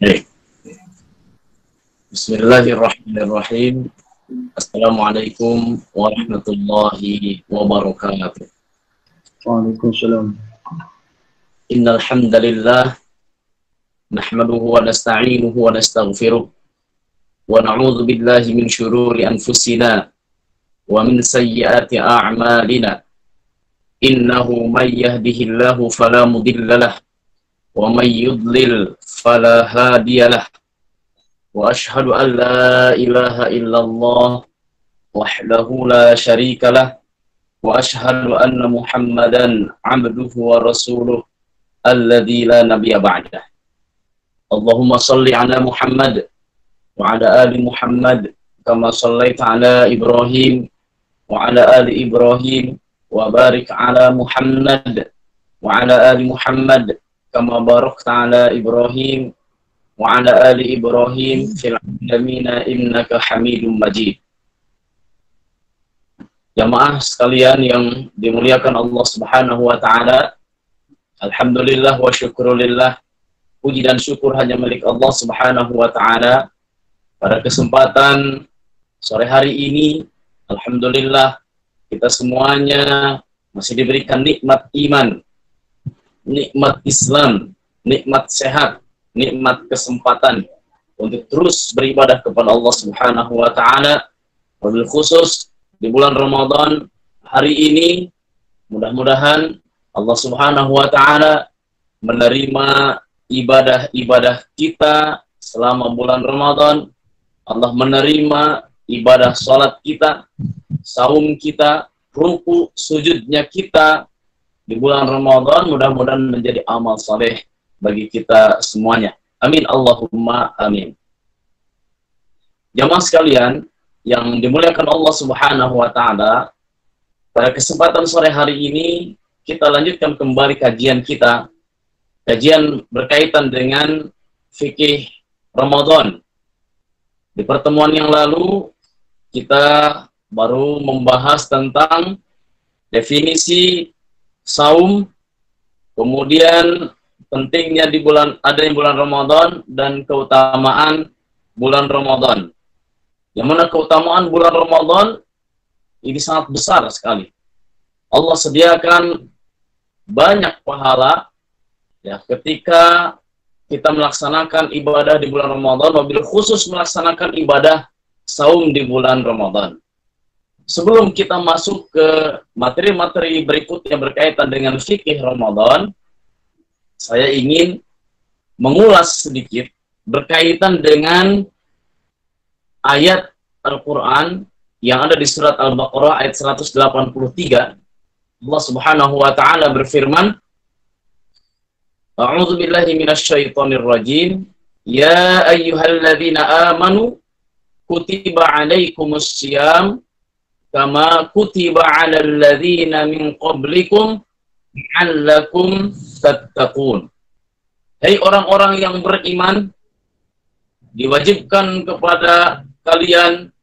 Baik. Bismillahirrahmanirrahim. Assalamualaikum warahmatullahi wabarakatuh. Waalaikumsalam. Innal hamdalillah nahmaduhu wa nasta'inuhu wa nastaghfiruh wa na'udzu billahi min syururi anfusina wa min sayyiati a'malina. Innahu may yahdihillahu fala mudhillalah wa may yudlil fala hadiyalah. Wa ashhadu an la ilaha illallah wahdahu la syarikalah wa ashhadu anna Muhammadan abduhu wa rasuluh alladzi la nabiyya ba'dah. Allahumma shalli ala Muhammad wa ala ali Muhammad kama shallaita ala Ibrahim wa ala ali Ibrahim wa barik ala Muhammad wa ala ali Muhammad kama barakta ala Ibrahim wa ala ali Ibrahim fil alamin innaka Hamidum Majid. Jamaah sekalian yang dimuliakan Allah Subhanahu wa taala, alhamdulillah wa syukrulillah, puji dan syukur hanya milik Allah Subhanahu wa taala. Pada kesempatan sore hari ini, alhamdulillah kita semuanya masih diberikan nikmat iman, nikmat Islam, nikmat sehat, nikmat kesempatan untuk terus beribadah kepada Allah Subhanahu wa taala. Wabil khusus di bulan Ramadan hari ini, mudah-mudahan Allah Subhanahu wa taala menerima ibadah-ibadah kita selama bulan Ramadan. Allah menerima ibadah salat kita, saum kita, ruku sujudnya kita di bulan Ramadan, mudah-mudahan menjadi amal saleh bagi kita semuanya. Amin Allahumma amin. Jamaah sekalian yang dimuliakan Allah Subhanahu wa taala, pada kesempatan sore hari ini kita lanjutkan kembali kajian kita. Kajian berkaitan dengan fikih Ramadan. Di pertemuan yang lalu kita baru membahas tentang definisi saum, kemudian pentingnya di adanya bulan Ramadan dan keutamaan bulan Ramadan. Yang mana keutamaan bulan Ramadan ini sangat besar sekali. Allah sediakan banyak pahala ya ketika kita melaksanakan ibadah di bulan Ramadan, wabil khusus melaksanakan ibadah saum di bulan Ramadan. Sebelum kita masuk ke materi-materi berikutnya berkaitan dengan fikih Ramadan, saya ingin mengulas sedikit berkaitan dengan ayat Al-Quran yang ada di surat Al-Baqarah ayat 183. Allah Subhanahu wa taala berfirman, A'udzu billahi minasyaitonir rajim. Ya ayyuhalladzina amanu kutiba 'alaikumus syiyam kama kutiba 'alal ladzina min qablikum la'allakum tattaqun. Hai orang-orang yang beriman, diwajibkan kepada kalian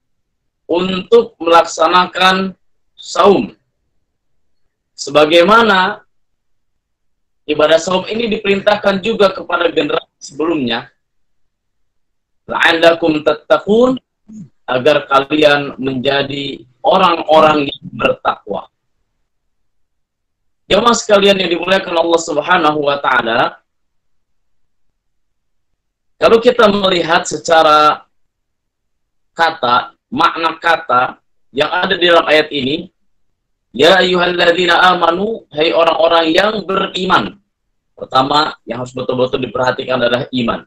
untuk melaksanakan saum sebagaimana ibadah saum ini diperintahkan juga kepada generasi sebelumnya, la'allakum tattaqun, agar kalian menjadi orang-orang yang bertakwa. Jamaah sekalian yang dimuliakan Allah Subhanahu wa taala, kalau kita melihat secara kata, makna kata yang ada di dalam ayat ini, ya ayyuhalladzina amanu, hai orang-orang yang beriman. Pertama yang harus betul-betul diperhatikan adalah iman.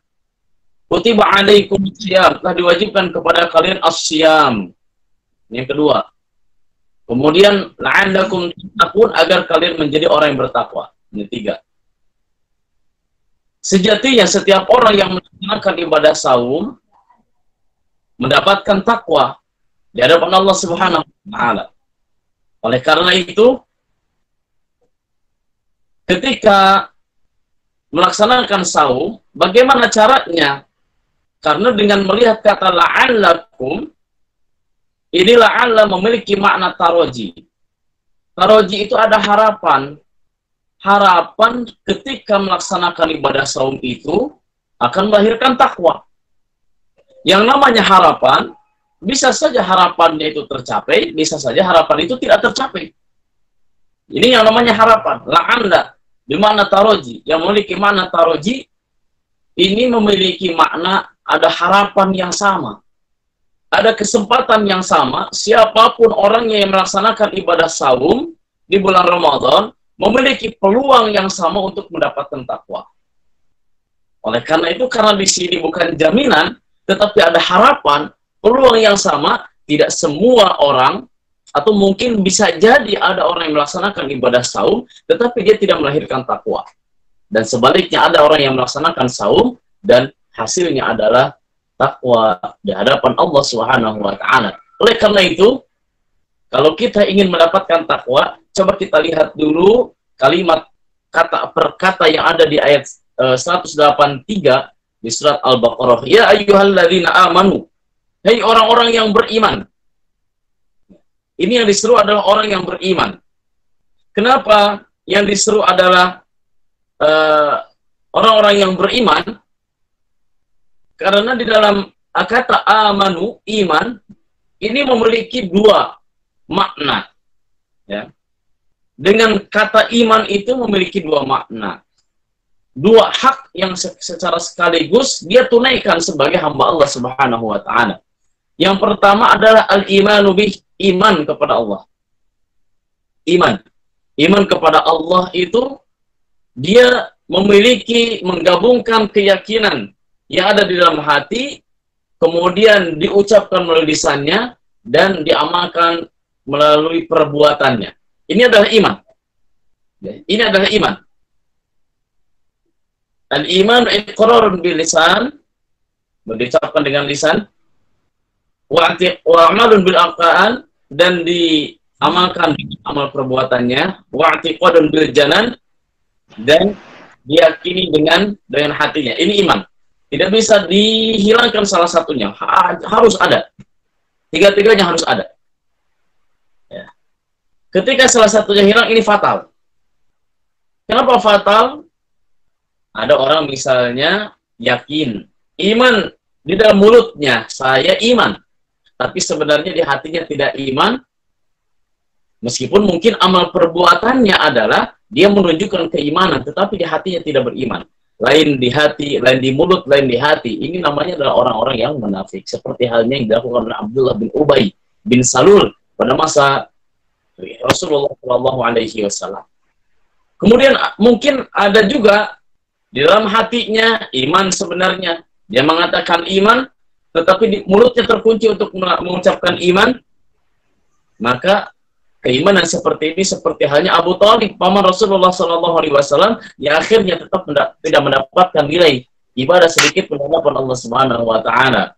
Kutiba 'alaikumus syiyam, telah diwajibkan kepada kalian as-syiyam. Yang kedua. Kemudian la'allakum tattaqun, agar kalian menjadi orang yang bertakwa. Ini tiga. Sejatinya setiap orang yang melaksanakan ibadah saum mendapatkan takwa di hadapan Allah Subhanahu wa taala. Oleh karena itu, ketika melaksanakan saum, bagaimana caranya? Karena dengan melihat kata la'allakum, ini la'alla memiliki makna taroji. Taroji itu ada harapan. Harapan ketika melaksanakan ibadah saum itu, akan melahirkan takwa. Yang namanya harapan, bisa saja harapannya itu tercapai, bisa saja harapan itu tidak tercapai. Ini yang namanya harapan. La'alla, di mana taroji, yang memiliki makna taroji, ini memiliki makna ada harapan yang sama. Ada kesempatan yang sama, siapapun orangnya yang melaksanakan ibadah saum di bulan Ramadan, memiliki peluang yang sama untuk mendapatkan takwa. Oleh karena itu, karena di sini bukan jaminan, tetapi ada harapan, peluang yang sama, tidak semua orang, atau mungkin bisa jadi ada orang yang melaksanakan ibadah saum, tetapi dia tidak melahirkan takwa. Dan sebaliknya ada orang yang melaksanakan saum, dan hasilnya adalah takwa di hadapan Allah Subhanahu wa Ta'ala. Oleh karena itu, kalau kita ingin mendapatkan takwa, coba kita lihat dulu kalimat kata per kata yang ada di ayat 183 di surat Al-Baqarah. Ya ayyuhalladzina amanu. Hei orang-orang yang beriman. Ini yang diseru adalah orang yang beriman. Kenapa yang diseru adalah orang-orang yang beriman? Karena di dalam kata amanu, iman, ini memiliki dua makna. Ya. Dengan kata iman itu memiliki dua makna. Dua hak yang secara sekaligus dia tunaikan sebagai hamba Allah Subhanahu wa Ta'ala. Yang pertama adalah al-imanu bih, iman kepada Allah. Iman kepada Allah itu dia memiliki, menggabungkan keyakinan yang ada di dalam hati, kemudian diucapkan melalui lisannya dan diamalkan melalui perbuatannya. Ini adalah iman. Ini adalah iman. Al-iman iqrarun bil lisan, diucapkan dengan lisan, wa amalun bil arkaan, dan diamalkan dengan amal perbuatannya, wa i'tiqadun bil janan, dan diyakini dengan hatinya. Ini iman. Tidak bisa dihilangkan salah satunya. Harus ada. Tiga-tiganya harus ada. Ya. Ketika salah satunya hilang, ini fatal. Kenapa fatal? Ada orang misalnya yakin, iman di dalam mulutnya, saya iman. Tapi sebenarnya di hatinya tidak iman. Meskipun mungkin amal perbuatannya adalah dia menunjukkan keimanan, tetapi di hatinya tidak beriman. Lain di hati, lain di mulut, lain di hati. Ini namanya adalah orang-orang yang munafik. Seperti halnya yang dilakukan oleh Abdullah bin Ubay bin Salul pada masa Rasulullah SAW. Kemudian mungkin ada juga di dalam hatinya iman sebenarnya. Dia mengatakan iman, tetapi di mulutnya terkunci untuk mengucapkan iman. Maka keimanan seperti ini seperti halnya Abu Thalib, paman Rasulullah SAW, yang akhirnya tetap tidak mendapatkan nilai ibadah sedikit di hadapan Allah Subhanahu wa Ta'ala.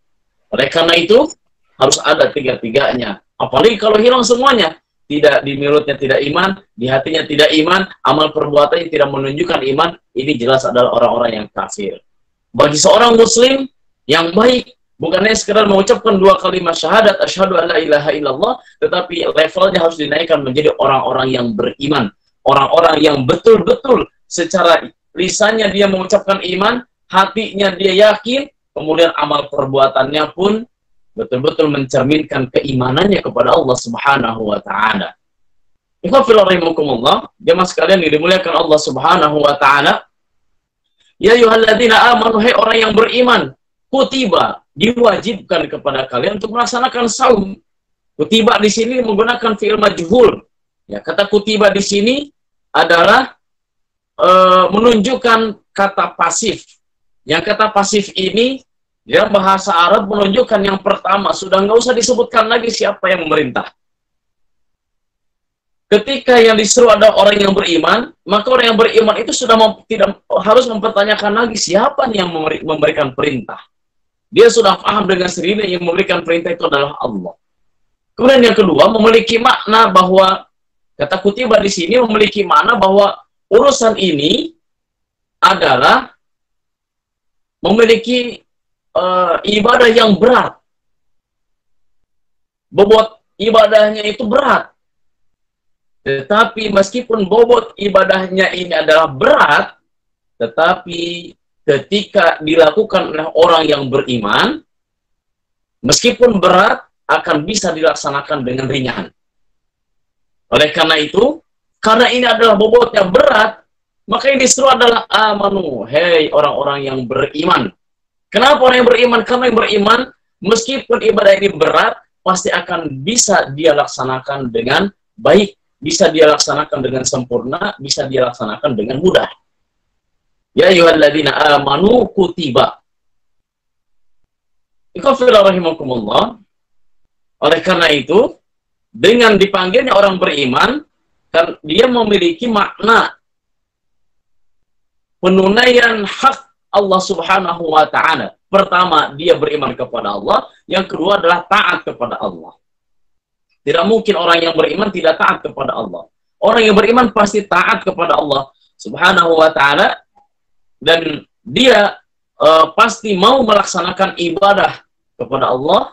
Oleh karena itu harus ada tiga-tiganya. Apalagi kalau hilang semuanya, tidak di mulutnya tidak iman, di hatinya tidak iman, amal perbuatannya tidak menunjukkan iman, ini jelas adalah orang-orang yang kafir. Bagi seorang muslim yang baik, bukannya sekedar mengucapkan dua kalimat syahadat, asyhadu an la ilaha illallah, tetapi levelnya harus dinaikkan menjadi orang-orang yang beriman. Orang-orang yang betul-betul secara lisannya dia mengucapkan iman, hatinya dia yakin, kemudian amal perbuatannya pun betul-betul mencerminkan keimanannya kepada Allah Subhanahu wa Ta'ala. Ikhwafil rahimakumullah, jemaah sekalian yang dimuliakan Allah Subhanahu wa Ta'ala. Ya ayyuhalladzina amanu, hai orang yang beriman, kutiba, diwajibkan kepada kalian untuk melaksanakan saum. Kutiba di sini menggunakan fi'il majhul. Ya, kata kutiba di sini adalah menunjukkan kata pasif. Yang kata pasif ini dalam bahasa Arab menunjukkan yang pertama, sudah nggak usah disebutkan lagi siapa yang memerintah. Ketika yang disuruh ada orang yang beriman, maka orang yang beriman itu sudah tidak harus mempertanyakan lagi siapa yang memberikan perintah. Dia sudah paham dengan sendirinya yang memberikan perintah itu adalah Allah. Kemudian yang kedua, memiliki makna bahwa, kata kutiba di sini memiliki makna bahwa urusan ini adalah memiliki ibadah yang berat. Bobot ibadahnya itu berat. Tetapi meskipun bobot ibadahnya ini adalah berat, tetapi ketika dilakukan oleh orang yang beriman, meskipun berat, akan bisa dilaksanakan dengan ringan. Oleh karena itu, karena ini adalah bobotnya berat, maka yang disuruh adalah amanu, hei orang-orang yang beriman. Kenapa orang yang beriman? Karena yang beriman, meskipun ibadah ini berat, pasti akan bisa dia laksanakan dengan baik, bisa dia laksanakan dengan sempurna, bisa dia laksanakan dengan mudah. Ya ayyuhalladzina amanu kutiba. Ikhwafillah rahimakumullah. Oleh karena itu, dengan dipanggilnya orang beriman, kan dia memiliki makna penunaian hak Allah Subhanahu wa Ta'ala. Pertama, dia beriman kepada Allah. Yang kedua adalah taat kepada Allah. Tidak mungkin orang yang beriman tidak taat kepada Allah. Orang yang beriman pasti taat kepada Allah Subhanahu wa Ta'ala, dan dia pasti mau melaksanakan ibadah kepada Allah,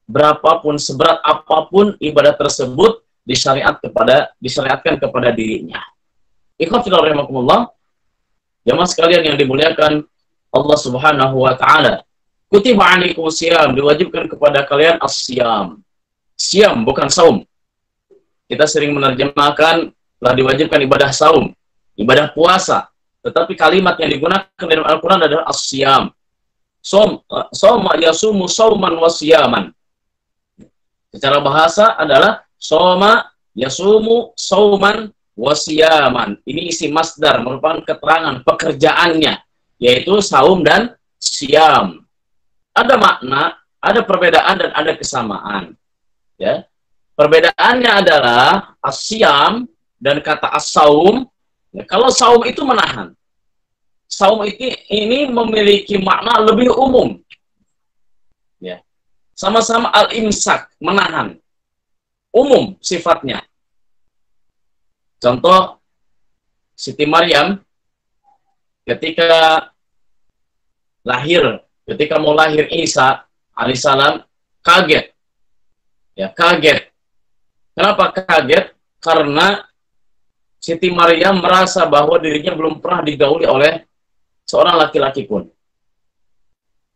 berapapun seberat apapun ibadah tersebut disyariatkan kepada dirinya. Ikhwafillah rahimakumullah, jamaah sekalian yang dimuliakan Allah Subhanahu wa Ta'ala. Kutiba alaikumus siyam, diwajibkan kepada kalian as-siyam. Siyam bukan saum. Kita sering menerjemahkan telah diwajibkan ibadah saum, ibadah puasa. Tetapi kalimat yang digunakan dalam Al-Quran adalah as-siyam. Soma yasumu sauman wa siyaman. Secara bahasa adalah soma yasumu sauman wa siyaman. Ini isi masdar, merupakan keterangan pekerjaannya, yaitu saum dan siyam. Ada makna, ada perbedaan dan ada kesamaan. Ya. Perbedaannya adalah as-siyam dan kata as-saum. Ya, kalau saum itu menahan. Saum ini memiliki makna lebih umum. Ya. Sama-sama al-imsak, menahan. Umum sifatnya. Contoh, Siti Maryam ketika mau lahir Isa alaihissalam, kaget. Ya, kaget. Kenapa kaget? Karena Siti Maryam merasa bahwa dirinya belum pernah digauli oleh seorang laki-laki pun.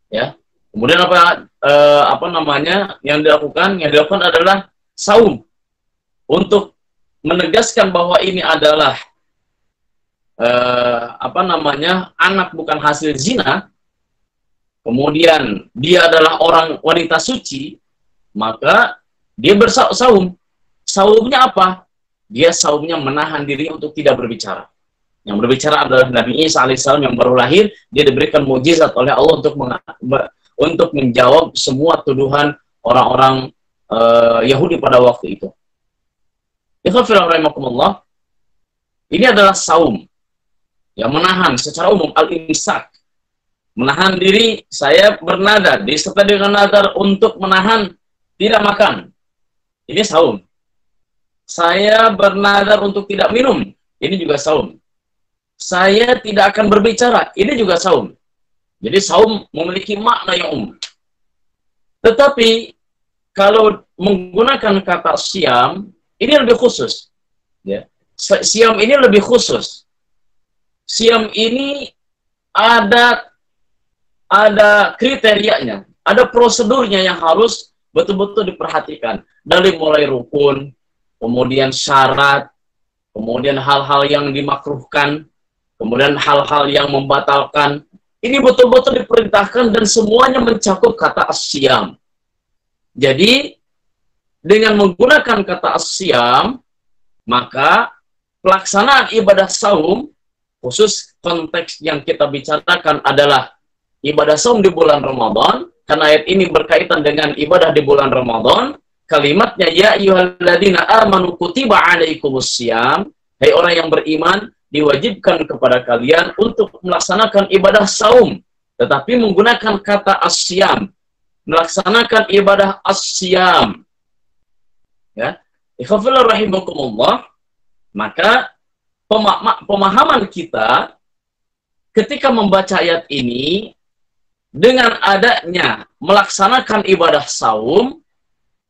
Ya. Kemudian apa namanya yang dilakukan? Yang dilakukan adalah saum untuk menegaskan bahwa ini adalah anak bukan hasil zina. Kemudian dia adalah wanita suci, maka dia bersaum. Saumnya apa? Dia saumnya menahan diri untuk tidak berbicara. Yang berbicara adalah Nabi Isa alaihissalam yang baru lahir. Dia diberikan mukjizat oleh Allah untuk menjawab semua tuduhan orang-orang Yahudi pada waktu itu. Ikhwafirullah, ini adalah saum yang menahan secara umum, al-imsak, menahan diri. Saya bernadar disertai dengan nadar untuk menahan tidak makan, ini saum. Saya bernadar untuk tidak minum, ini juga saum. Saya tidak akan berbicara, ini juga saum. Jadi saum memiliki makna yang umum. Tetapi kalau menggunakan kata siam, ini lebih khusus. Ya. Siam ini lebih khusus. Siam ini ada kriterianya, ada prosedurnya yang harus betul-betul diperhatikan. Dari mulai rukun, kemudian syarat, kemudian hal-hal yang dimakruhkan, kemudian hal-hal yang membatalkan. Ini betul-betul diperintahkan dan semuanya mencakup kata as-siyam. Jadi, dengan menggunakan kata as-siyam, maka pelaksanaan ibadah saum, khusus konteks yang kita bicarakan adalah ibadah saum di bulan Ramadan, karena ayat ini berkaitan dengan ibadah di bulan Ramadan. Kalimatnya, ya ayyuhalladzina amanu kutiba alaikumus siyam, hai orang yang beriman, diwajibkan kepada kalian untuk melaksanakan ibadah saum, tetapi menggunakan kata as-siyam, melaksanakan ibadah as-siyam. Ya, ikhwafillah rahimakumullah. Maka pemahaman kita ketika membaca ayat ini dengan adanya melaksanakan ibadah saum,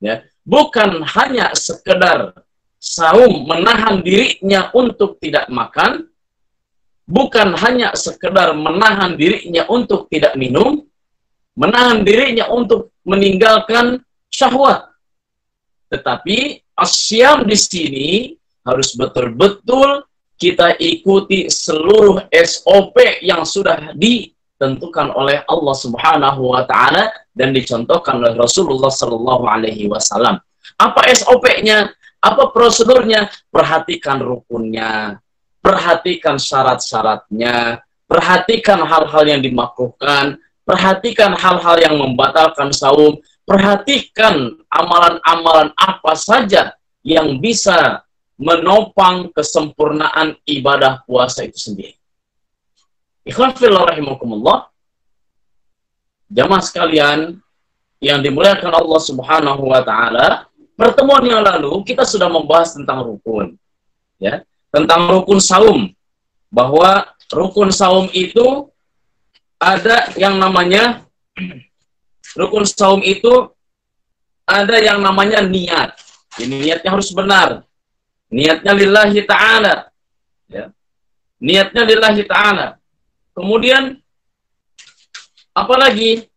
ya, bukan hanya sekedar saum menahan dirinya untuk tidak makan, bukan hanya sekedar menahan dirinya untuk tidak minum, menahan dirinya untuk meninggalkan syahwat. Tetapi asyam di sini harus betul-betul kita ikuti seluruh SOP yang sudah ditentukan oleh Allah Subhanahu wa taala dan dicontohkan oleh Rasulullah sallallahu alaihi wasallam. Apa SOP-nya? Apa prosedurnya? Perhatikan rukunnya, perhatikan syarat-syaratnya, perhatikan hal-hal yang dimakruhkan, perhatikan hal-hal yang membatalkan saum, perhatikan amalan-amalan apa saja yang bisa menopang kesempurnaan ibadah puasa itu sendiri. Ikhwan fillah rahimakumullah, jamaah sekalian yang dimuliakan Allah Subhanahu wa taala, pertemuan yang lalu kita sudah membahas tentang rukun, ya, tentang rukun saum, bahwa rukun saum itu ada yang namanya rukun saum itu ada yang namanya niat. Ini niatnya harus benar. Niatnya lillahi ta'ala. Ya. Niatnya lillahi ta'ala. Kemudian, apalagi?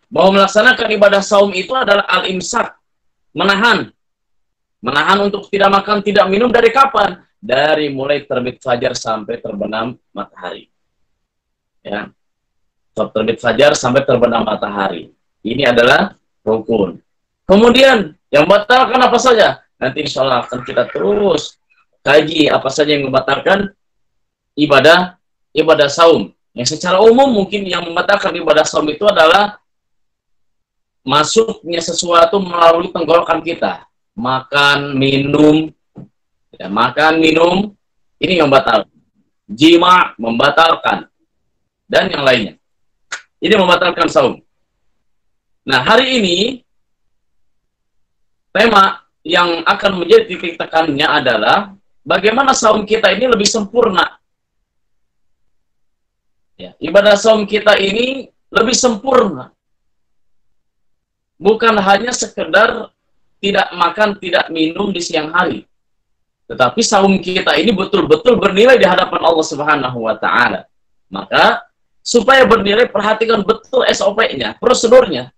Bahwa melaksanakan ibadah saum itu adalah al-imsak. Menahan. Menahan untuk tidak makan, tidak minum dari kapan? Dari mulai terbit fajar sampai terbenam matahari. Ya. Terbit fajar sampai terbenam matahari. Ini adalah rukun. Kemudian yang membatalkan apa saja? Nanti insya Allah akan kita terus kaji apa saja yang membatalkan ibadah saum. Yang secara umum mungkin yang membatalkan ibadah saum itu adalah masuknya sesuatu melalui tenggorokan kita. Makan, minum, ya, makan, minum, ini yang membatalkan. Jima membatalkan. Dan yang lainnya. Ini membatalkan saum. Nah, hari ini tema yang akan menjadi titik tekannya adalah bagaimana saum kita ini lebih sempurna. Ya, ibadah saum kita ini lebih sempurna. Bukan hanya sekedar tidak makan, tidak minum di siang hari. Tetapi saum kita ini betul-betul bernilai di hadapan Allah Subhanahu wa taala. Maka supaya bernilai, perhatikan betul SOP-nya, prosedurnya.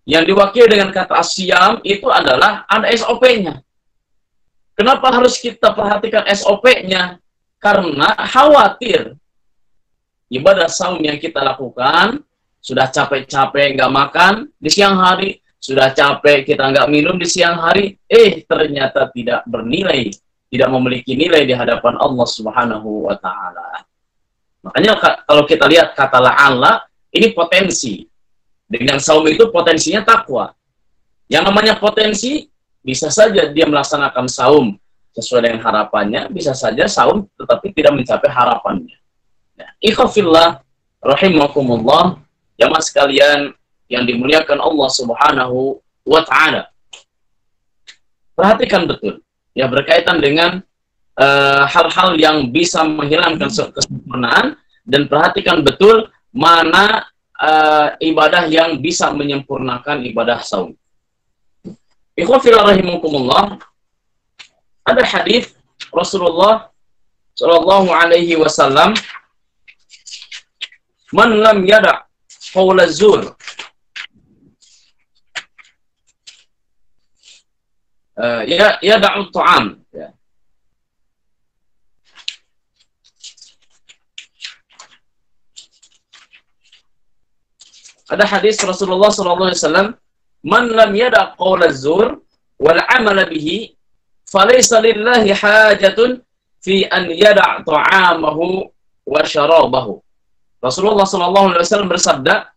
Yang diwakili dengan kata asyam itu adalah ada SOP-nya. Kenapa harus kita perhatikan SOP-nya? Karena khawatir ibadah saum yang kita lakukan, sudah capek-capek nggak makan di siang hari, sudah capek kita nggak minum di siang hari, ternyata tidak bernilai, tidak memiliki nilai di hadapan Allah Subhanahu wa taala. Makanya kalau kita lihat kata la'alla, ini potensi. Dengan saum itu potensinya takwa. Yang namanya potensi, bisa saja dia melaksanakan saum sesuai dengan harapannya, bisa saja saum tetapi tidak mencapai harapannya. Ikhwafillah rahimakumullah, jamaah sekalian yang dimuliakan Allah Subhanahu wa taala. Perhatikan betul ya, berkaitan dengan hal-hal yang bisa menghilangkan kesempurnaan, dan perhatikan betul mana ibadah yang bisa menyempurnakan ibadah saum. Ikhwan fillah rahimakumullah, ada hadis Rasulullah sallallahu alaihi wasallam, man lam yada' qaula zur yada'u ta'am. Ada hadis Rasulullah SAW, man lam yada' qaula zur wal 'amala bihi falaysa lillahi hajatun fi an yada' ta'amahu wa syarabahu. Rasulullah SAW bersabda,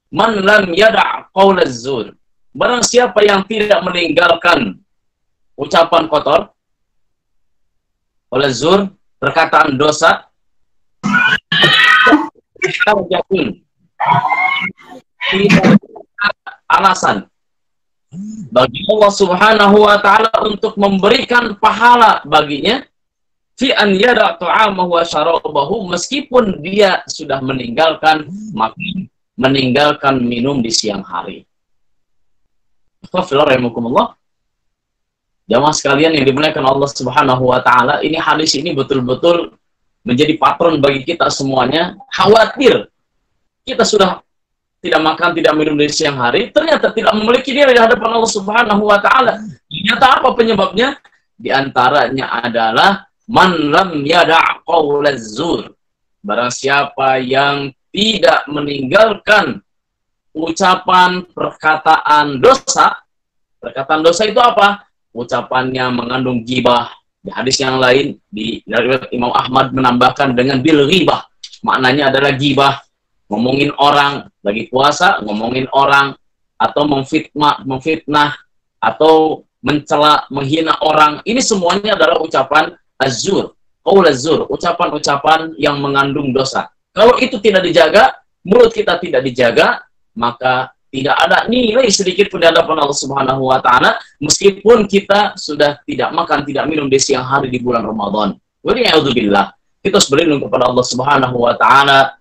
man lam yada' qaula zur, barang siapa yang tidak meninggalkan ucapan kotor, qaula zur, perkataan dosa, hajatun, tidak alasan bagi Allah Subhanahu wa taala untuk memberikan pahala baginya fi an yada' ta'amahu wa syarabahu, meskipun dia sudah meninggalkan makan, meninggalkan minum di siang hari. Rahimakumullah. Jamaah sekalian yang dimuliakan Allah Subhanahu wa taala, ini hadis ini betul-betul menjadi patron bagi kita semuanya. Khawatir kita sudah tidak makan, tidak minum dari siang hari, ternyata tidak memiliki nilai di hadapan Allah Subhanahu wa taala. Ternyata apa penyebabnya? Di antaranya adalah man lam yada' qaulaz zur. Barang siapa yang tidak meninggalkan ucapan perkataan dosa. Perkataan dosa itu apa? Ucapannya mengandung ghibah. Di hadis yang lain di riwayat Imam Ahmad menambahkan dengan bil ghibah. Maknanya adalah ghibah, ngomongin orang lagi puasa, ngomongin orang, atau memfitnah atau mencela, menghina orang. Ini semuanya adalah ucapan az-zur, qaul az-zur, ucapan-ucapan yang mengandung dosa. Kalau itu tidak dijaga, mulut kita tidak dijaga, maka tidak ada nilai sedikit pun di hadapan Allah Subhanahu wa taala, meskipun kita sudah tidak makan, tidak minum di siang hari di bulan Ramadan. Waliyadzubillah. Kita harus berlindung kepada Allah Subhanahu wa taala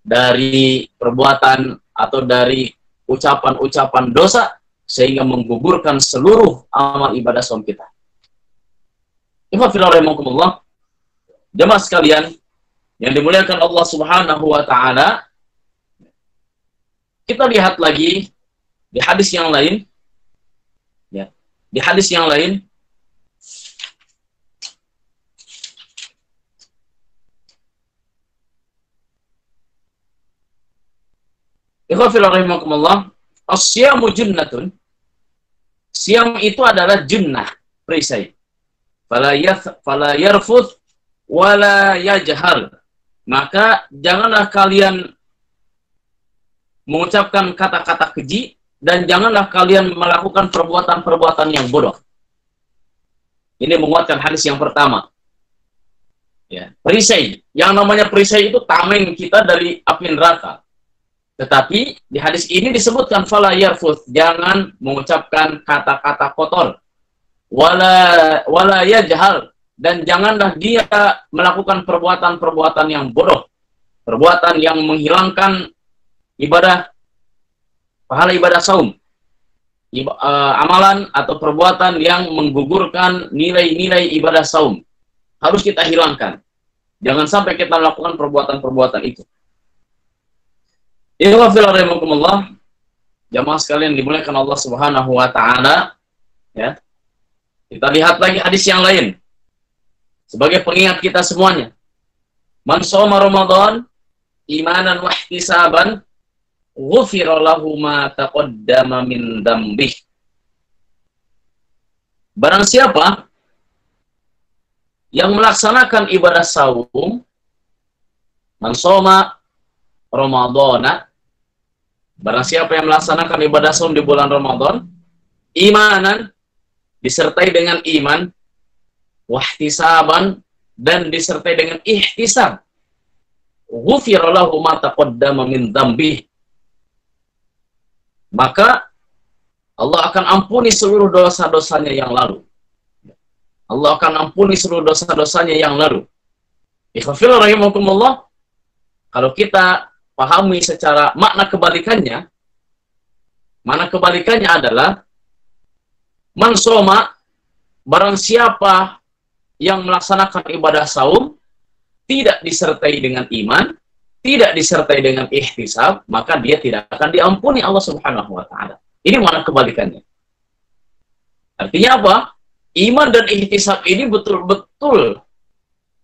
dari perbuatan atau dari ucapan-ucapan dosa sehingga menggugurkan seluruh amal ibadah saum kita. Ikhwafillah, jemaah sekalian yang dimuliakan Allah Subhanahu wa taala, kita lihat lagi di hadis yang lain, ya. Di hadis yang lain, ikhwafillah rahimakumullah, as-siyamu junnatun. Siam itu adalah junnah, perisai. Fala yarfuth wala yajhal. Maka janganlah kalian mengucapkan kata-kata keji, dan janganlah kalian melakukan perbuatan-perbuatan yang bodoh. Ini menguatkan hadis yang pertama. Ya, perisai. Yang namanya perisai itu tameng kita dari api neraka. Tetapi di hadis ini disebutkan fala yarfuth, jangan mengucapkan kata-kata kotor. Wala yajhal, dan janganlah dia melakukan perbuatan-perbuatan yang bodoh. Perbuatan yang menghilangkan ibadah, pahala ibadah saum, amalan atau perbuatan yang menggugurkan nilai-nilai ibadah saum, harus kita hilangkan. Jangan sampai kita melakukan perbuatan-perbuatan itu. Ikhwafillah, jamaah sekalian dimuliakan Allah Subhanahu wa taala, ya. Kita lihat lagi hadis yang lain sebagai pengingat kita semuanya. Man shoma Ramadan imanan wa ihtisaban ghufira lahu ma taqaddama min dzambih. Barang siapa yang melaksanakan ibadah saum, man shoma Ramadana, barang siapa yang melaksanakan ibadah saum di bulan Ramadan, imanan, disertai dengan iman, wahtisaban, dan disertai dengan ihtisab, ghufira lahu ma taqaddama min dzambih, maka Allah akan ampuni seluruh dosa-dosanya yang lalu. Allah akan ampuni seluruh dosa-dosanya yang lalu. Ikhwafillah rahimakumullah, kalau kita pahami secara makna kebalikannya adalah man shoma, barang siapa yang melaksanakan ibadah saum tidak disertai dengan iman, tidak disertai dengan ihtisab, maka dia tidak akan diampuni Allah Subhanahu wa taala. Ini makna kebalikannya. Artinya apa? Iman dan ihtisab ini betul-betul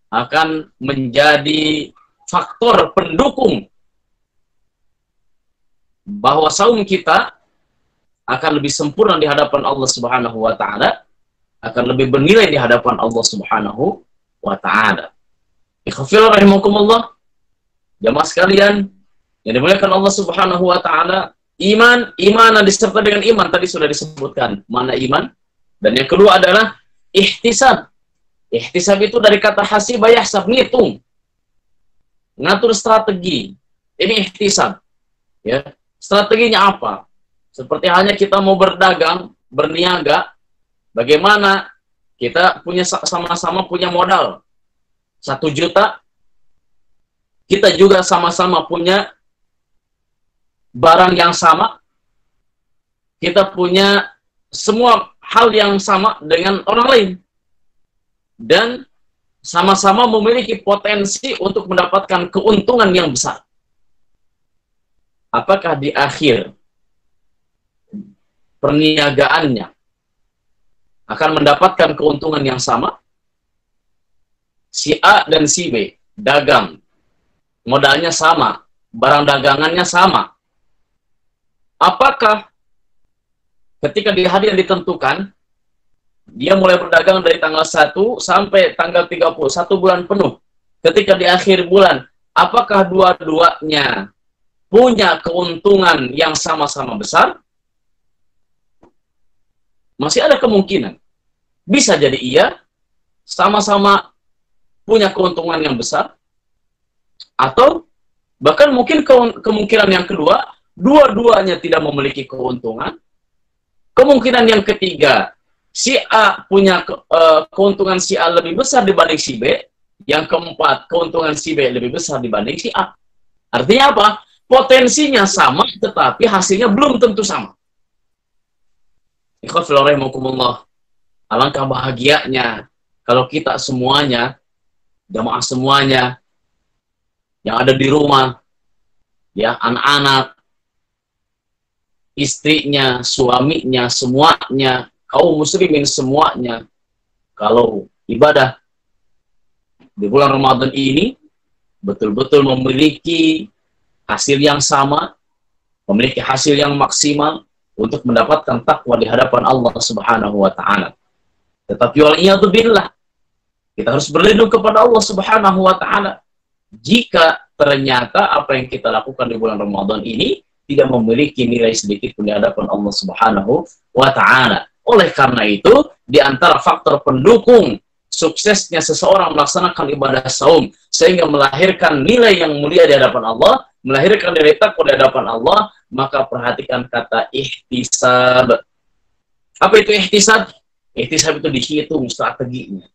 akan menjadi faktor pendukung bahwa saum kita akan lebih sempurna di hadapan Allah Subhanahu wa taala, akan lebih bernilai di hadapan Allah Subhanahu wa taala. Ikhwafillah rahimakumullah, jamaah sekalian yang dimuliakan Allah Subhanahu wa taala, iman disertai dengan iman tadi sudah disebutkan mana iman, dan yang kedua adalah ihtisab. Ihtisab itu dari kata hasibah yahsab, ngitung, ngatur strategi. Ini ihtisab, ya. Strateginya apa? Seperti halnya kita mau berdagang, berniaga, bagaimana kita punya sama-sama punya modal 1 juta, kita juga sama-sama punya barang yang sama, kita punya semua hal yang sama dengan orang lain. Dan sama-sama memiliki potensi untuk mendapatkan keuntungan yang besar. Apakah di akhir perniagaannya akan mendapatkan keuntungan yang sama? Si A dan si B dagang, modalnya sama, barang dagangannya sama. Apakah ketika di hari yang ditentukan, dia mulai berdagang dari tanggal 1 sampai tanggal 31 bulan penuh. Ketika di akhir bulan, apakah dua-duanya punya keuntungan yang sama-sama besar? Masih ada kemungkinan. Bisa jadi iya, sama-sama punya keuntungan yang besar. Atau bahkan mungkin kemungkinan yang kedua, dua-duanya tidak memiliki keuntungan. Kemungkinan yang ketiga, si A punya keuntungan si A lebih besar dibanding si B. Yang keempat, keuntungan si B lebih besar dibanding si A. Artinya apa? Potensinya sama, tetapi hasilnya belum tentu sama. Ikhwafirullah, alangkah bahagianya kalau kita semuanya, jamaah semuanya, yang ada di rumah, ya, anak-anak, istrinya, suaminya, semuanya, kaum muslimin semuanya, kalau ibadah di bulan Ramadan ini betul-betul memiliki hasil yang sama, memiliki hasil yang maksimal untuk mendapatkan takwa di hadapan Allah Subhanahu wa taala. Tetapi waliyadzubillah, kita harus berlindung kepada Allah Subhanahu wa taala jika ternyata apa yang kita lakukan di bulan Ramadan ini tidak memiliki nilai sedikit pun di hadapan Allah Subhanahu wa taala. Oleh karena itu, di antara faktor pendukung suksesnya seseorang melaksanakan ibadah saum sehingga melahirkan nilai yang mulia di hadapan Allah, melahirkan nilai takwa di hadapan Allah, maka perhatikan kata ihtisab. Apa itu ihtisab? Ihtisab itu dihitung strateginya.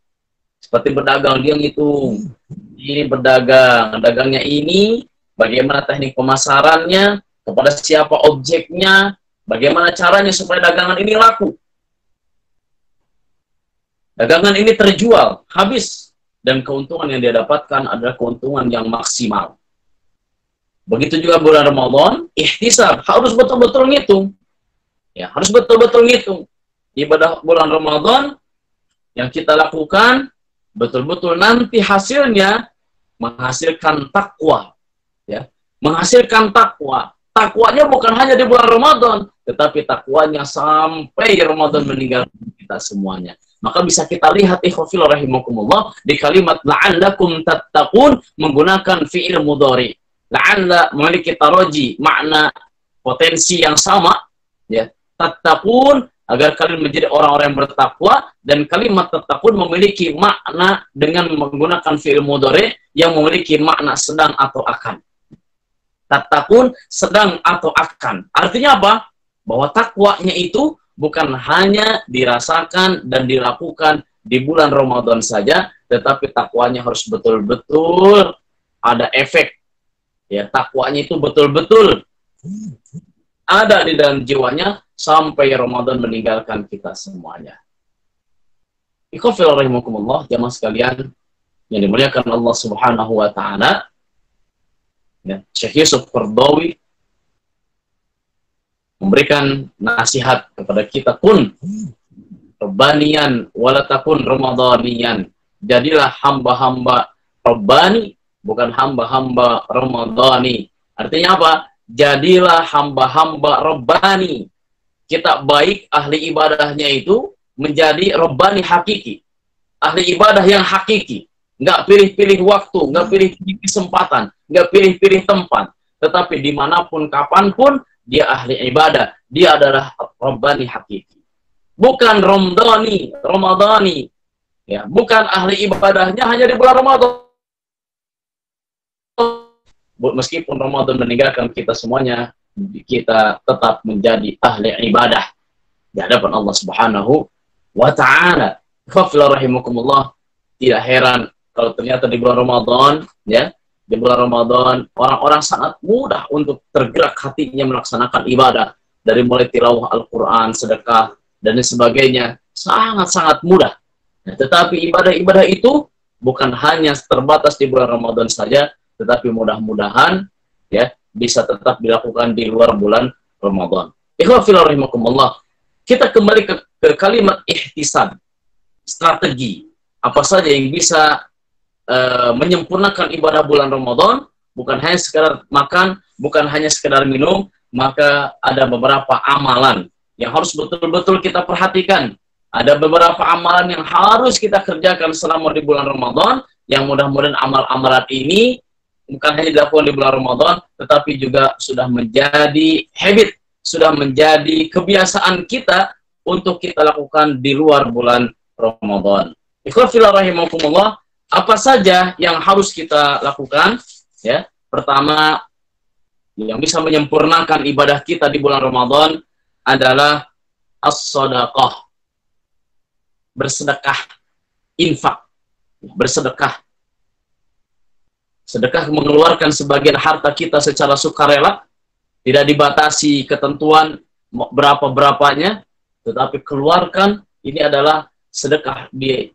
Seperti berdagang, dia ngitung. Ini berdagang, dagangnya ini, bagaimana teknik pemasarannya, kepada siapa objeknya, bagaimana caranya supaya dagangan ini laku. Dagangan ini terjual, habis, dan keuntungan yang dia dapatkan adalah keuntungan yang maksimal. Begitu juga bulan Ramadan, ihtisab, harus betul-betul ngitung. Ya, harus betul-betul ngitung. Ibadah bulan Ramadan yang kita lakukan, betul-betul nanti hasilnya menghasilkan takwa. Ya, menghasilkan takwa. Takwanya bukan hanya di bulan Ramadan, tetapi takwanya sampai Ramadan meninggalkan kita semuanya. Maka bisa kita lihat ikhwafillah rahimakumullah di kalimat la'allakum tattaqun menggunakan fi'il mudhari. La'alla memiliki taraji, makna potensi yang sama, ya. Tattaqun, agar kalian menjadi orang-orang yang bertakwa, dan kalimat tattaqun memiliki makna dengan menggunakan fi'il mudhari yang memiliki makna sedang atau akan. Tattaqun sedang atau akan. Artinya apa? Bahwa takwanya itu bukan hanya dirasakan dan dilakukan di bulan Ramadan saja, tetapi takwanya harus betul-betul ada efek. Ya, takwanya itu betul-betul ada di dalam jiwanya sampai Ramadan meninggalkan kita semuanya. Ikhwafillah rahimakumullah, jamaah sekalian yang dimuliakan Allah Subhanahu wa taala. Ya, Syekh Yusuf Qaradawi memberikan nasihat kepada kita, kun rabbaniyan walatakun ramadhaniyan. Jadilah hamba-hamba rabbani, bukan hamba-hamba ramadhani. Artinya apa? Jadilah hamba-hamba rabbani. Kita baik ahli ibadahnya itu menjadi rabbani hakiki. Ahli ibadah yang hakiki. Nggak pilih-pilih waktu, nggak pilih-pilih kesempatan, nggak pilih-pilih tempat. Tetapi dimanapun, kapanpun, dia ahli ibadah. Dia adalah rabbani hakiki. Bukan ramadhani. Ya, bukan ahli ibadahnya hanya di bulan Ramadan. Meskipun Ramadan meninggalkan kita semuanya, kita tetap menjadi ahli ibadah di hadapan Allah Subhanahu wa taala. Khafillah rahimakumullah, tidak heran kalau ternyata di bulan Ramadan, ya, di bulan Ramadan orang-orang sangat mudah untuk tergerak hatinya melaksanakan ibadah, dari mulai tilawah Al-Qur'an, sedekah, dan sebagainya, sangat-sangat mudah. Nah, tetapi ibadah-ibadah itu bukan hanya terbatas di bulan Ramadan saja, tetapi mudah-mudahan ya bisa tetap dilakukan di luar bulan Ramadan. Ikhwafillah rahimakumullah. Kita kembali ke kalimat ihtisab, strategi. Apa saja yang bisa menyempurnakan ibadah bulan Ramadan, bukan hanya sekedar makan, bukan hanya sekedar minum, maka ada beberapa amalan yang harus betul-betul kita perhatikan. Ada beberapa amalan yang harus kita kerjakan selama di bulan Ramadan, yang mudah-mudahan amal-amalan ini bukan hanya dilakukan di bulan Ramadan, tetapi juga sudah menjadi habit, sudah menjadi kebiasaan kita untuk kita lakukan di luar bulan Ramadan. Ikhwafillah rahimakumullah, apa saja yang harus kita lakukan? Ya, pertama, yang bisa menyempurnakan ibadah kita di bulan Ramadan adalah as-sadaqah, bersedekah, infak, bersedekah. Sedekah mengeluarkan sebagian harta kita secara sukarela, tidak dibatasi ketentuan berapa-berapanya, tetapi keluarkan. Ini adalah sedekah di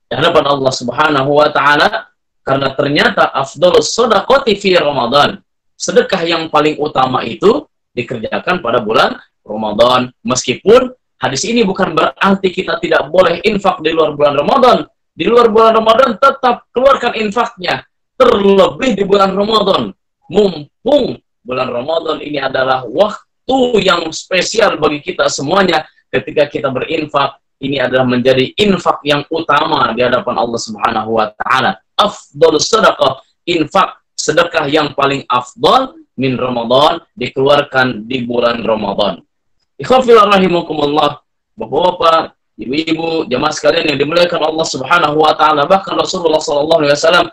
hadapan Allah Subhanahu wa Ta'ala, karena ternyata afdhalus shadaqati fi Ramadan. Sedekah yang paling utama itu dikerjakan pada bulan Ramadan. Meskipun hadis ini bukan berarti kita tidak boleh infak di luar bulan Ramadan. Di luar bulan Ramadan tetap keluarkan infaknya, terlebih di bulan Ramadan. Mumpung bulan Ramadan ini adalah waktu yang spesial bagi kita semuanya. Ketika kita berinfak, ini adalah menjadi infak yang utama di hadapan Allah Subhanahu wa Ta'ala. Afdhalus shadaqah, infak, sedekah yang paling afdal min Ramadan, dikeluarkan di bulan Ramadan. Ikhwafillah rahimakumullah, bapak-bapak, ibu-ibu, jamaah sekalian yang dimuliakan Allah Subhanahu wa Ta'ala, bahkan Rasulullah sallallahu alaihi wasallam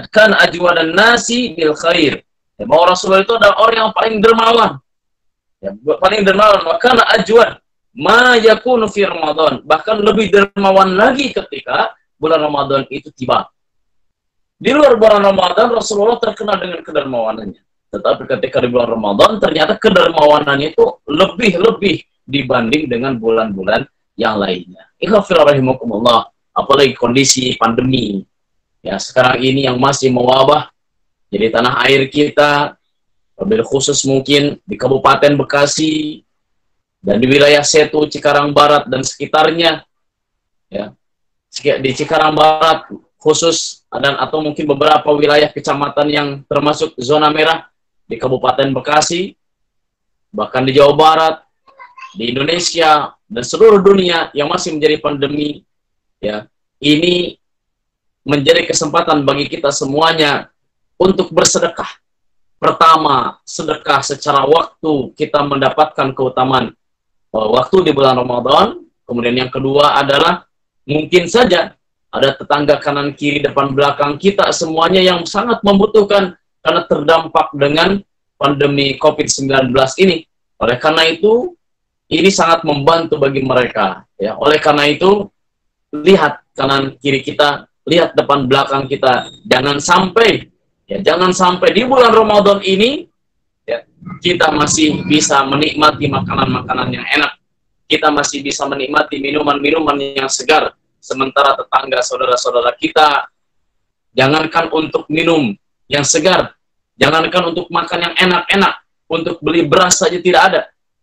kan ajwadan nasi bil khair. Ya, bahwa Rasulullah itu adalah orang yang paling dermawan. Ya, paling dermawan, makana ajwad ma yakunu fi Ramadan, bahkan lebih dermawan lagi ketika bulan Ramadan itu tiba. Di luar bulan Ramadan Rasulullah terkenal dengan kedermawanannya, tetapi ketika di bulan Ramadan ternyata kedermawanannya itu lebih dibanding dengan bulan-bulan yang lainnya. Ikhwafillah rahimakumullah, apalagi kondisi pandemi ya sekarang ini yang masih mewabah. Jadi tanah air kita, wabil khusus mungkin di Kabupaten Bekasi dan di wilayah Setu, Cikarang Barat dan sekitarnya, ya di Cikarang Barat khusus, dan atau mungkin beberapa wilayah kecamatan yang termasuk zona merah di Kabupaten Bekasi, bahkan di Jawa Barat, di Indonesia dan seluruh dunia yang masih menjadi pandemi, ya ini menjadi kesempatan bagi kita semuanya untuk bersedekah. Pertama, sedekah secara waktu, kita mendapatkan keutamaan waktu di bulan Ramadan. Kemudian yang kedua adalah mungkin saja ada tetangga kanan kiri depan belakang kita semuanya yang sangat membutuhkan karena terdampak dengan pandemi COVID-19 ini. Oleh karena itu ini sangat membantu bagi mereka, ya. Oleh karena itu lihat kanan kiri kita, lihat depan belakang kita, jangan sampai di bulan Ramadan ini ya, kita masih bisa menikmati makanan-makanan yang enak, kita masih bisa menikmati minuman-minuman yang segar, sementara tetangga saudara-saudara kita jangankan untuk minum yang segar, jangankan untuk makan yang enak-enak, untuk beli beras saja tidak ada,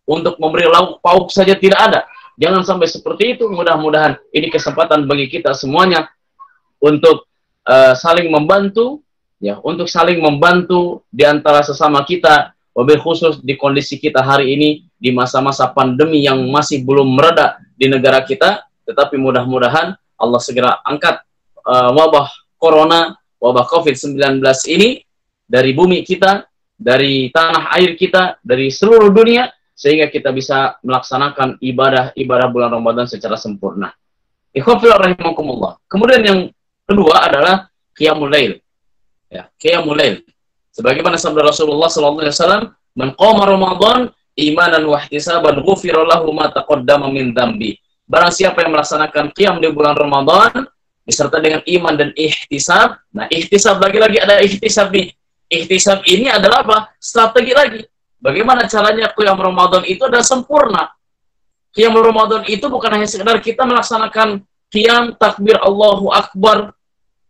untuk memberi lauk pauk saja tidak ada. Jangan sampai seperti itu. Mudah-mudahan ini kesempatan bagi kita semuanya untuk saling membantu, ya, untuk saling membantu di antara sesama kita, wabil khusus di kondisi kita hari ini di masa-masa pandemi yang masih belum mereda di negara kita. Tetapi mudah-mudahan Allah segera angkat wabah corona, wabah COVID-19 ini dari bumi kita, dari tanah air kita, dari seluruh dunia, sehingga kita bisa melaksanakan ibadah-ibadah bulan Ramadan secara sempurna. Ikhwafillah rahimakumullah. Kemudian yang kedua adalah qiyamul lail. Ya, qiyamul lail. Sebagaimana sabda Rasulullah sallallahu alaihi wasallam, "Man qama Ramadan imanan wa ihtisaban ghufira lahu ma taqaddama min dzambi." Barang siapa yang melaksanakan qiyam di bulan Ramadan disertai dengan iman dan ihtisab. Nah, ihtisab lagi-lagi ada ihtisab nih. Ihtisab ini adalah apa? Strategi lagi. Bagaimana caranya qiyam Ramadan itu adalah sempurna. Qiyam Ramadan itu bukan hanya sekedar kita melaksanakan qiyam takbir Allahu Akbar,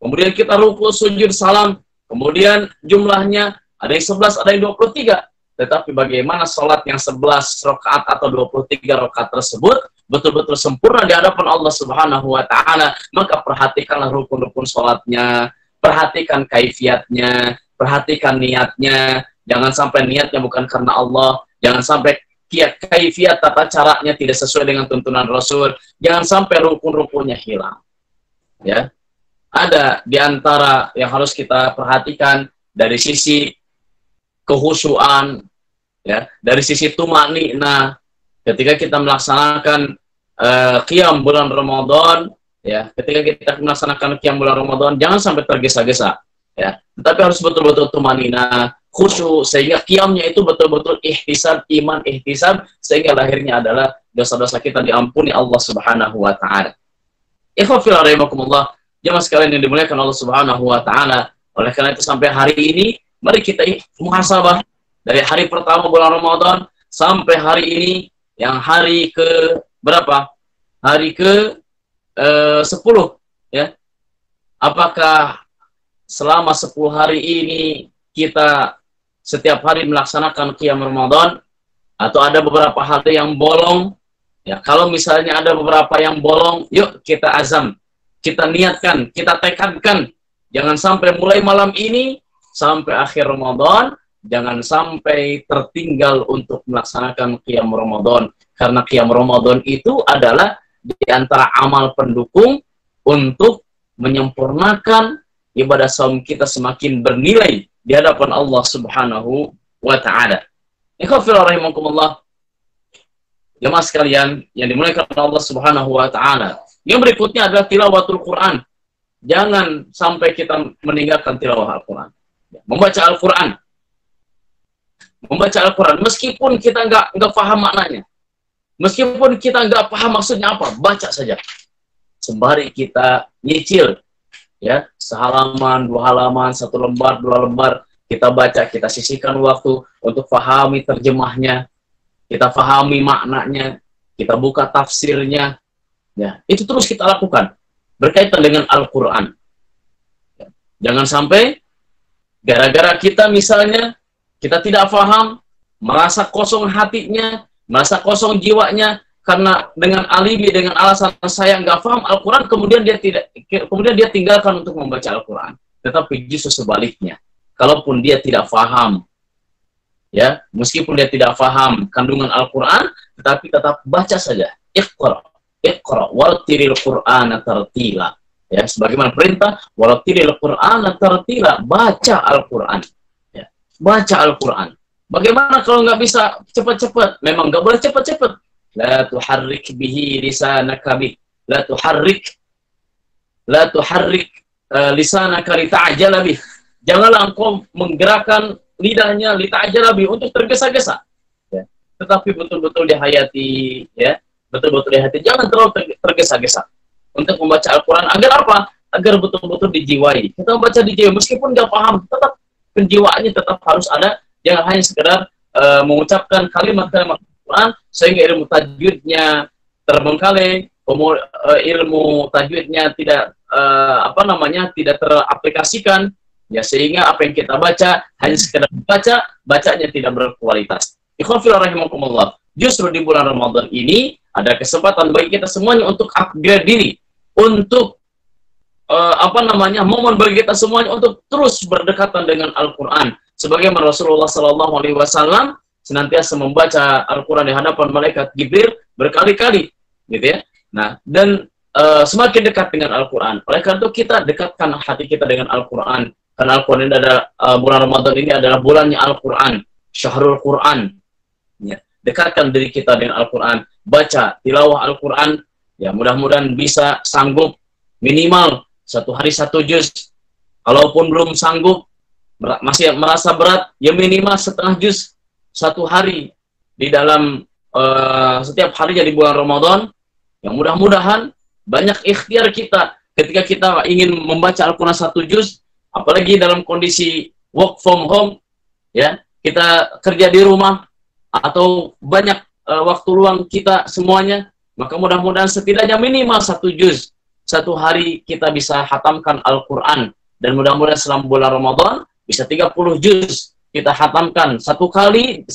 kemudian kita ruku, sujud, salam, kemudian jumlahnya ada yang 11, ada yang 23. Tetapi bagaimana sholat yang 11 rakaat atau 23 rakaat tersebut betul-betul sempurna di hadapan Allah Subhanahu wa Ta'ala, maka perhatikanlah rukun-rukun sholatnya, perhatikan kaifiatnya, perhatikan niatnya. Jangan sampai niatnya bukan karena Allah, jangan sampai kaifiat tata caranya tidak sesuai dengan tuntunan Rasul, jangan sampai rukun-rukunnya hilang. Ya, ada di antara yang harus kita perhatikan dari sisi kehusuan, ya, dari sisi tumaknina ketika kita melaksanakan qiyam bulan Ramadan, ya, ketika kita melaksanakan qiyam bulan Ramadan jangan sampai tergesa-gesa, ya, tetapi harus betul-betul tumaknina, khusyuk, sehingga qiyamnya itu betul-betul ihtisab, iman ihtisab, sehingga lahirnya adalah dosa-dosa kita diampuni Allah Subhanahu wa Ta'ala. Ikhwafil rahimakumullah, jamaah sekalian yang dimuliakan Allah Subhanahu wa Ta'ala. Oleh karena itu sampai hari ini mari kita muhasabah dari hari pertama bulan Ramadan sampai hari ini yang hari ke berapa? Hari ke 10, ya. Apakah selama 10 hari ini kita setiap hari melaksanakan qiyam Ramadan atau ada beberapa hari yang bolong? Ya, kalau misalnya ada beberapa yang bolong, yuk kita azam, kita niatkan, kita tekadkan, jangan sampai mulai malam ini sampai akhir Ramadan, jangan sampai tertinggal untuk melaksanakan qiyam Ramadan, karena qiyam Ramadan itu adalah di antara amal pendukung untuk menyempurnakan ibadah saum kita semakin bernilai di hadapan Allah Subhanahu wa Ta'ala. Ikhwafil rahimakumullah, jemaah sekalian yang dimuliakan Allah Subhanahu wa Ta'ala. Yang berikutnya adalah tilawatul Quran. Jangan sampai kita meninggalkan tilawah Al-Quran. Membaca Al-Quran. Membaca Al-Quran. Meskipun kita nggak paham maknanya. Meskipun kita nggak paham maksudnya apa, baca saja. Sembari kita nyicil, ya, sehalaman, 2 halaman, 1 lembar, 2 lembar, kita baca, kita sisihkan waktu untuk pahami terjemahnya, kita pahami maknanya, kita buka tafsirnya, ya, itu terus kita lakukan berkaitan dengan Al-Quran. Ya. Jangan sampai gara-gara kita misalnya kita tidak paham, merasa kosong hatinya, merasa kosong jiwanya, karena dengan alibi, dengan alasan saya nggak paham Al-Quran, kemudian dia tinggalkan untuk membaca Al-Quran. Tetapi justru sebaliknya, kalaupun dia tidak paham, ya, meskipun dia tidak paham kandungan Al-Quran, tetapi tetap baca saja. Iqra, wartilil Qur'ana tartila. Ya, sebagaimana perintah, wartilil Qur'ana tartila, baca Al-Quran. Ya, baca Al-Quran. Bagaimana kalau nggak bisa cepat-cepat? Memang nggak boleh cepat-cepat. La tuharrik bihi lisanaka bih. La tuharrik lisanaka lita'jala bih. Janganlah engkau menggerakkan lidahnya lita'jala bih untuk tergesa-gesa. Ya. Tetapi betul-betul dihayati, ya. Betul-betul dihayati. Jangan terlalu tergesa-gesa untuk membaca Al-Quran. Agar apa? Agar betul-betul dijiwai. Kita membaca dijiwai meskipun nggak paham, tetap penjiwaannya tetap harus ada. Jangan hanya sekedar mengucapkan kalimat-kalimat Quran sehingga ilmu tajwidnya terbengkalai, ilmu tajwidnya tidak tidak teraplikasikan, ya, sehingga apa yang kita baca hanya sekedar bacanya tidak berkualitas. Ikhwafil rahimakumullah, justru di bulan Ramadan ini ada kesempatan bagi kita semuanya untuk upgrade diri, untuk momen bagi kita semuanya untuk terus berdekatan dengan Al-Quran. Sebagaimana Rasulullah SAW senantiasa membaca Al-Quran di hadapan malaikat Jibril berkali-kali, gitu ya. Nah, dan semakin dekat dengan Al-Quran. Oleh karena itu kita dekatkan hati kita dengan Al-Quran. Karena Al-Quran ini adalah bulan Ramadan ini adalah bulannya Al-Quran, Syahrul Quran. Ya, dekatkan diri kita dengan Al-Quran. Baca tilawah Al-Quran. Ya, mudah-mudahan bisa sanggup minimal 1 hari 1 juz. Kalaupun belum sanggup, masih merasa berat, ya minimal setengah juz 1 hari di dalam setiap harinya di bulan Ramadan. Yang mudah-mudahan banyak ikhtiar kita ketika kita ingin membaca Al-Quran 1 juz, apalagi dalam kondisi work from home, ya, kita kerja di rumah atau banyak waktu luang kita semuanya, maka mudah-mudahan setidaknya minimal 1 juz. 1 hari kita bisa hatamkan Al-Quran. Dan mudah-mudahan selama bulan Ramadan bisa 30 juz kita hatamkan. Satu kali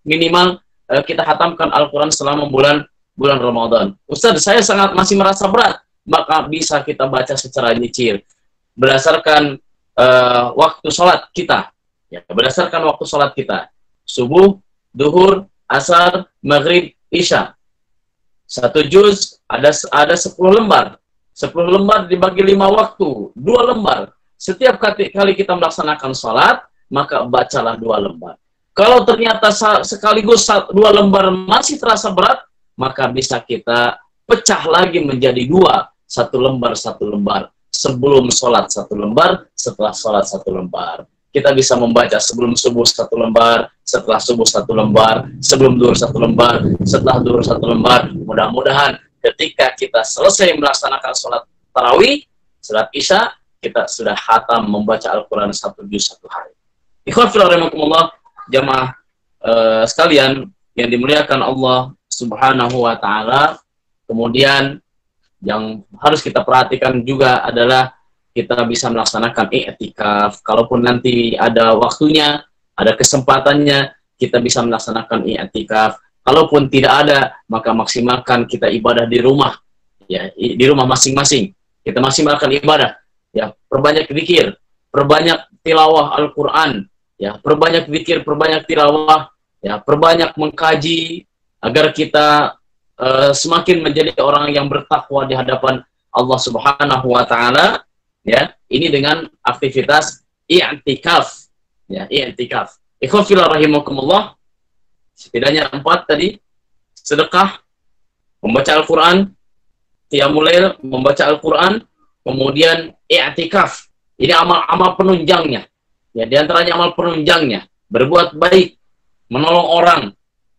minimal kita hatamkan Al-Quran selama bulan Ramadan. Ustaz, saya masih merasa berat. Maka bisa kita baca secara nyicil. Berdasarkan waktu sholat kita. Ya, berdasarkan waktu sholat kita. Subuh, duhur, asar, maghrib, isya. 1 juz ada 10 lembar. 10 lembar dibagi 5 waktu, 2 lembar. Setiap kali kita melaksanakan sholat, maka bacalah 2 lembar. Kalau ternyata sekaligus 2 lembar masih terasa berat, maka bisa kita pecah lagi menjadi 2. 1 lembar, 1 lembar. Sebelum sholat 1 lembar, setelah sholat 1 lembar. Kita bisa membaca sebelum subuh 1 lembar, setelah subuh 1 lembar, sebelum duhur 1 lembar, setelah duhur 1 lembar. Mudah-mudahan ketika kita selesai melaksanakan sholat tarawih, sholat isya, kita sudah khatam membaca Al-Quran 1 juz 1 hari. Ikhwan fillah rahimakumullah, jamaah sekalian yang dimuliakan Allah Subhanahu wa Ta'ala. Kemudian yang harus kita perhatikan juga adalah kita bisa melaksanakan i'tikaf. Kalaupun nanti ada waktunya, ada kesempatannya, kita bisa melaksanakan i'tikaf. Kalaupun tidak ada, maka maksimalkan kita ibadah di rumah, ya, di rumah masing-masing. Kita maksimalkan ibadah, ya, perbanyak zikir, perbanyak tilawah Al-Quran, ya, perbanyak zikir, perbanyak tilawah, ya, perbanyak mengkaji agar kita semakin menjadi orang yang bertakwa di hadapan Allah Subhanahu wa Ta'ala, ya. Ini dengan aktivitas i'tikaf, ya, i'tikaf. Ikhwan fillah rahimakumullah. Setidaknya 4 tadi: sedekah, membaca Al-Quran, qiyamul lail, membaca Al-Quran, kemudian i'tikaf. Ini amal-amal penunjangnya. Ya, di antaranya amal penunjangnya, berbuat baik, menolong orang.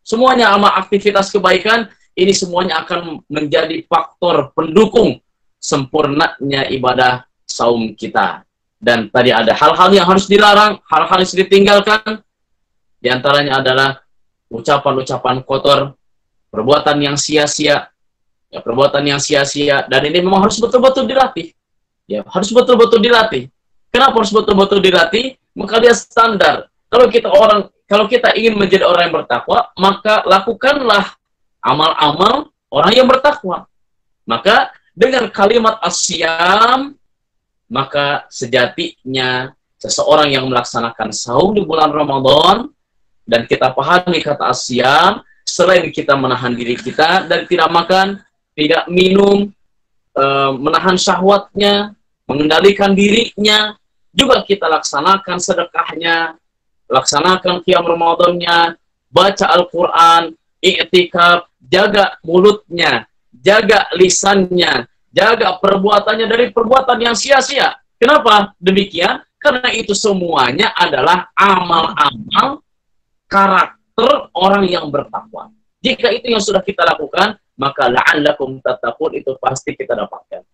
Semuanya amal aktivitas kebaikan, ini semuanya akan menjadi faktor pendukung sempurnanya ibadah saum kita. Dan tadi ada hal-hal yang harus dilarang, hal-hal yang harus ditinggalkan. Di antaranya adalah ucapan-ucapan kotor, perbuatan yang sia-sia, ya, perbuatan yang sia-sia, dan ini memang harus betul-betul dilatih, ya, harus betul-betul dilatih. Kenapa harus betul-betul dilatih? Maka dia standar. Kalau kita ingin menjadi orang yang bertakwa, maka lakukanlah amal-amal orang yang bertakwa. Maka dengan kalimat as-siyam, maka sejatinya seseorang yang melaksanakan saum di bulan Ramadan, dan kita pahami kata asyam, selain kita menahan diri kita dari tidak makan, tidak minum, menahan syahwatnya, mengendalikan dirinya, juga kita laksanakan sedekahnya, laksanakan qiyam Ramadannya, baca Al-Quran, i'tikaf, jaga mulutnya, jaga lisannya, jaga perbuatannya dari perbuatan yang sia-sia. Kenapa demikian? Karena itu semuanya adalah amal-amal karakter orang yang bertakwa. Jika itu yang sudah kita lakukan, maka la'allakum tattaqun, itu pasti kita dapatkan.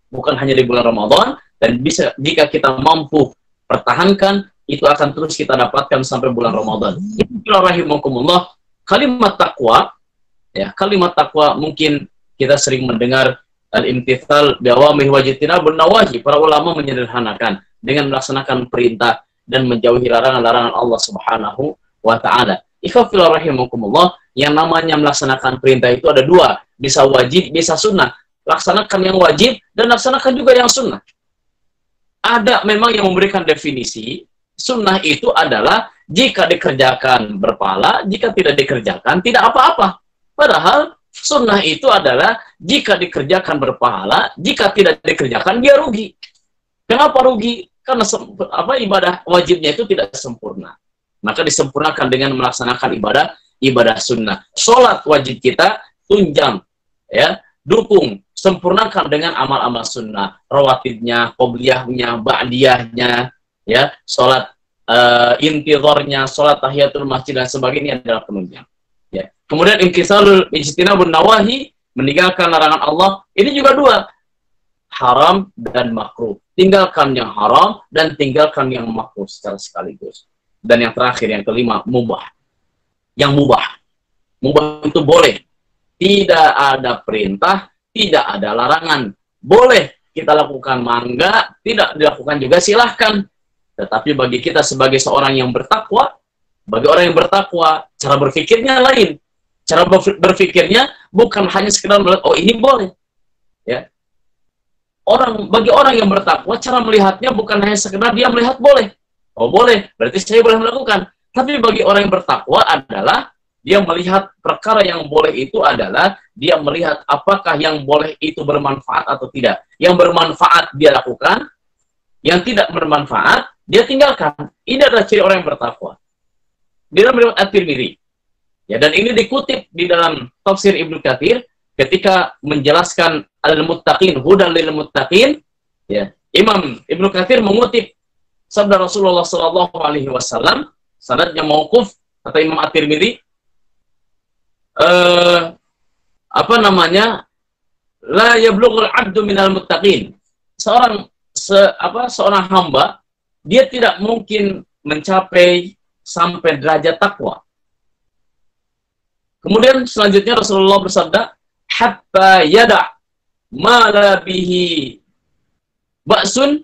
Bukan hanya di bulan Ramadan, dan bisa jika kita mampu pertahankan, itu akan terus kita dapatkan sampai bulan Ramadan. Rahimakumullah, kalimat takwa, ya, kalimat takwa mungkin kita sering mendengar al-imtithal biawamih wajtinabun nawahi. Para ulama menyederhanakan dengan melaksanakan perintah dan menjauhi larangan-larangan Allah Subhanahu wa Ta'ala. Ikhwafillah rahimakumullah, yang namanya melaksanakan perintah itu ada 2, bisa wajib, bisa sunnah. Laksanakan yang wajib dan laksanakan juga yang sunnah. Ada memang yang memberikan definisi, sunnah itu adalah jika dikerjakan berpahala, jika tidak dikerjakan tidak apa-apa. Padahal sunnah itu adalah jika dikerjakan berpahala, jika tidak dikerjakan dia rugi. Kenapa rugi? Karena ibadah wajibnya itu tidak sempurna. Maka disempurnakan dengan melaksanakan ibadah sunnah. Sholat wajib kita tunjang, ya, dukung, sempurnakan dengan amal-amal sunnah, rawatibnya, qobliyahnya, ba'diyahnya, ya, sholat intidharnya, sholat tahiyatul masjid dan sebagainya adalah penunjang. Ya. Kemudian imtisalul ijtinabun nawahi, meninggalkan larangan Allah, ini juga 2, haram dan makruh. Tinggalkan yang haram dan tinggalkan yang makruh secara sekaligus. Dan yang terakhir, yang kelima, mubah. Yang mubah. Mubah itu boleh. Tidak ada perintah, tidak ada larangan. Boleh kita lakukan, mangga, tidak dilakukan juga silahkan. Tetapi bagi kita sebagai seorang yang bertakwa, bagi orang yang bertakwa, cara berpikirnya lain. Cara berpikirnya bukan hanya sekedar melihat, oh ini boleh. Ya. Bagi orang yang bertakwa, cara melihatnya bukan hanya sekedar dia melihat boleh. Oh boleh, berarti saya boleh melakukan. Tapi bagi orang yang bertakwa adalah dia melihat perkara yang boleh itu adalah dia melihat apakah yang boleh itu bermanfaat atau tidak. Yang bermanfaat dia lakukan, yang tidak bermanfaat dia tinggalkan. Ini adalah ciri orang yang bertakwa. Di dalam riwayat At-Tirmidzi. Ya, dan ini dikutip di dalam tafsir Ibnu Katsir ketika menjelaskan al-muttaqin, hudan lil muttaqin. Ya, Imam Ibnu Katsir mengutip sabda Rasulullah sallallahu alaihi wasallam, sanadnya mauquf kata Imam At-Tirmidzi, la yablughul 'abdu minal muttaqin. Seorang hamba dia tidak mungkin mencapai sampai derajat takwa. Kemudian selanjutnya Rasulullah bersabda, hatta yada ma la bihi ba'sun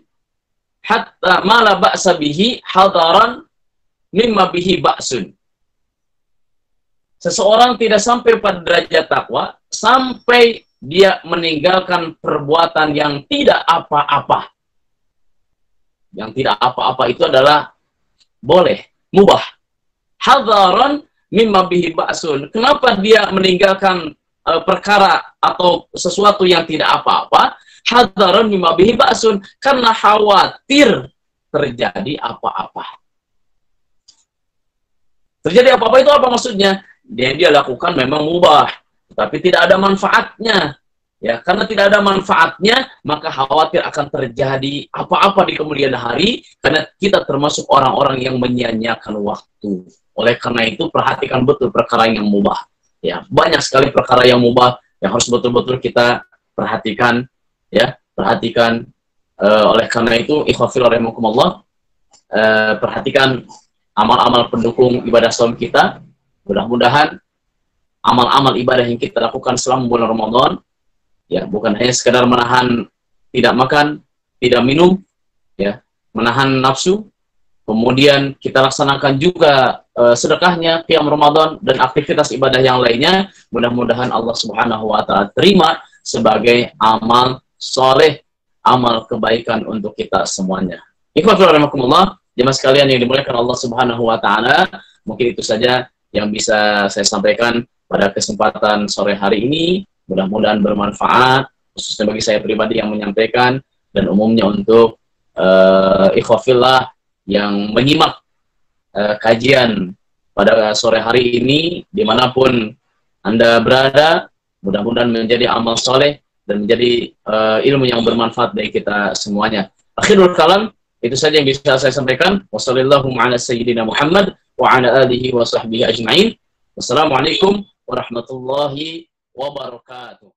hatta ma la ba'sa bihi hadaran mimma bihi ba'sun. Seseorang tidak sampai pada derajat takwa sampai dia meninggalkan perbuatan yang tidak apa-apa. Yang tidak apa-apa itu adalah boleh, mubah. Hadaran mimma bihi ba'sun. Kenapa dia meninggalkan perkara atau sesuatu yang tidak apa-apa? Hadaran mimma bihi ba'sun. Karena khawatir terjadi apa-apa. Terjadi apa-apa itu apa maksudnya? Dia lakukan memang mubah, tapi tidak ada manfaatnya. Ya, karena tidak ada manfaatnya, maka khawatir akan terjadi apa-apa di kemudian hari, karena kita termasuk orang-orang yang menyia-nyiakan waktu. Oleh karena itu, perhatikan betul perkara yang mubah. Ya, banyak sekali perkara yang mubah yang harus betul-betul kita perhatikan. Ya, perhatikan. Oleh karena itu, ikhwafil rahimakumullah, perhatikan amal-amal pendukung ibadah saum kita. Mudah-mudahan amal-amal ibadah yang kita lakukan selama bulan Ramadan, ya bukan hanya sekedar menahan tidak makan, tidak minum, ya menahan nafsu, kemudian kita laksanakan juga sedekahnya, qiyam Ramadan dan aktivitas ibadah yang lainnya. Mudah-mudahan Allah Subhanahu wa taala terima sebagai amal soleh, amal kebaikan untuk kita semuanya. Ikhwati rahimakumullah, jemaah sekalian yang dimuliakan Allah Subhanahu wa taala, mungkin itu saja yang bisa saya sampaikan pada kesempatan sore hari ini. Mudah-mudahan bermanfaat, khususnya bagi saya pribadi yang menyampaikan, dan umumnya untuk ikhwafillah yang menyimak kajian pada sore hari ini, dimanapun Anda berada. Mudah-mudahan menjadi amal soleh dan menjadi ilmu yang bermanfaat bagi kita semuanya. Akhirul kalam, itu saja yang bisa saya sampaikan. Wassalamualaikum ala sayyidina Muhammad wa ala alihi wa sahbihi ajma'in. Wassalamualaikum warahmatullahi wabarakatuh.